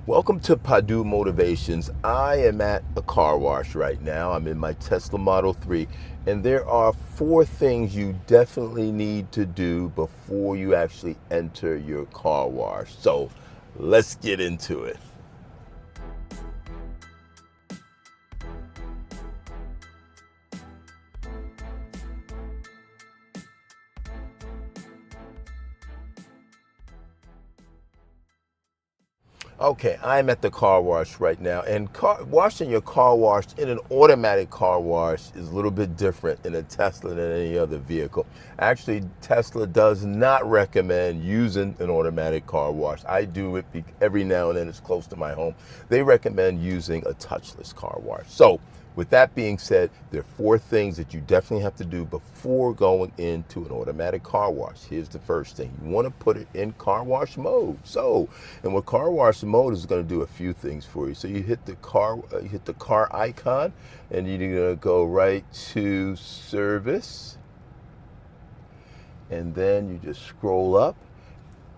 Welcome to Padu Motivations. I am at a car wash right now. I'm in my Tesla Model 3, and there are 4 things you definitely need to do before you actually enter your car wash. So let's get into it. Okay, I'm at the car wash right now, and washing your car wash in an automatic car wash is a little bit different in a Tesla than any other vehicle. Actually, Tesla does not recommend using an automatic car wash. I do it every now and then. It's close to my home. They recommend using a touchless car wash. So, with that being said, there are 4 things that you definitely have to do before going into an automatic car wash. Here's the first thing. You want to put it in car wash mode. And what car wash mode is going to do a few things for you. So you hit the car icon, and you're going to go right to service. And then you just scroll up,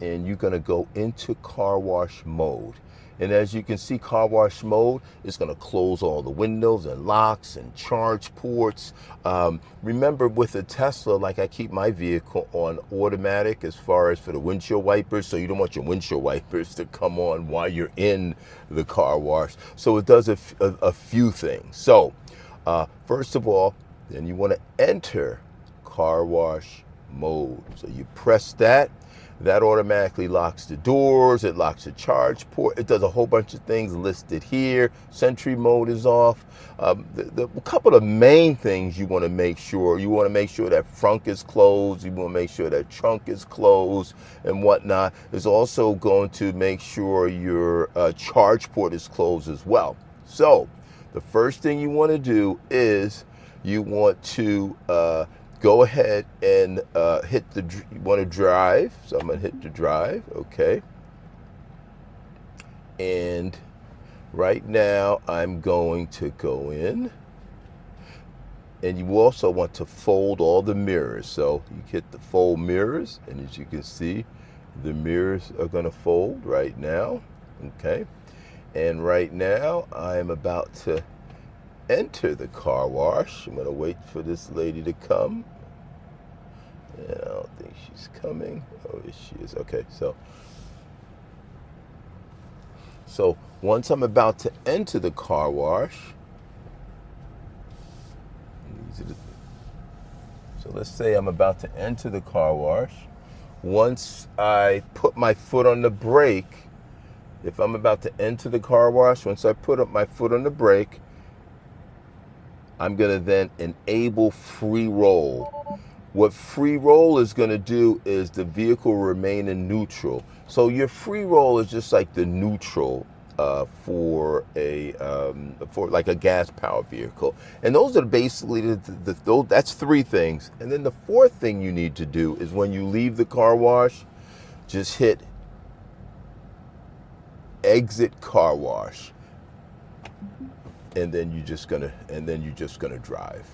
and you're going to go into car wash mode. And as you can see, car wash mode is going to close all the windows and locks and charge ports. Remember, with a Tesla, like I keep my vehicle on automatic as far as for the windshield wipers, so you don't want your windshield wipers to come on while you're in the car wash. So it does a few things. So first of all, then you want to enter car wash mode. So you press that. That automatically locks the doors, it locks the charge port, it does a whole bunch of things listed here. Sentry mode is off. A couple of main things you want to make sure. You want to make sure that front is closed, you want to make sure that trunk is closed and whatnot. It's also going to make sure your charge port is closed as well. So the first thing you want to do is you want to go ahead and you want to drive. So I'm going to hit the drive, okay. And right now I'm going to go in. And you also want to fold all the mirrors. So you hit the fold mirrors, and as you can see, the mirrors are going to fold right now, okay. And right now I'm about to enter the car wash. I'm going to wait for this lady to come. Yeah, I don't think she's coming. Oh, yes, she is. Okay, so once I'm about to enter the car wash, so let's say I'm about to enter the car wash. Once I put my foot on the brake, if I'm about to enter the car wash, once I put up my foot on the brake, I'm going to then enable free roll. What free roll is going to do is the vehicle will remain in neutral. So your free roll is just like the neutral for like a gas powered vehicle. And those are basically that's 3 things. And then the 4th thing you need to do is when you leave the car wash, just hit exit car wash. And then you're just gonna drive.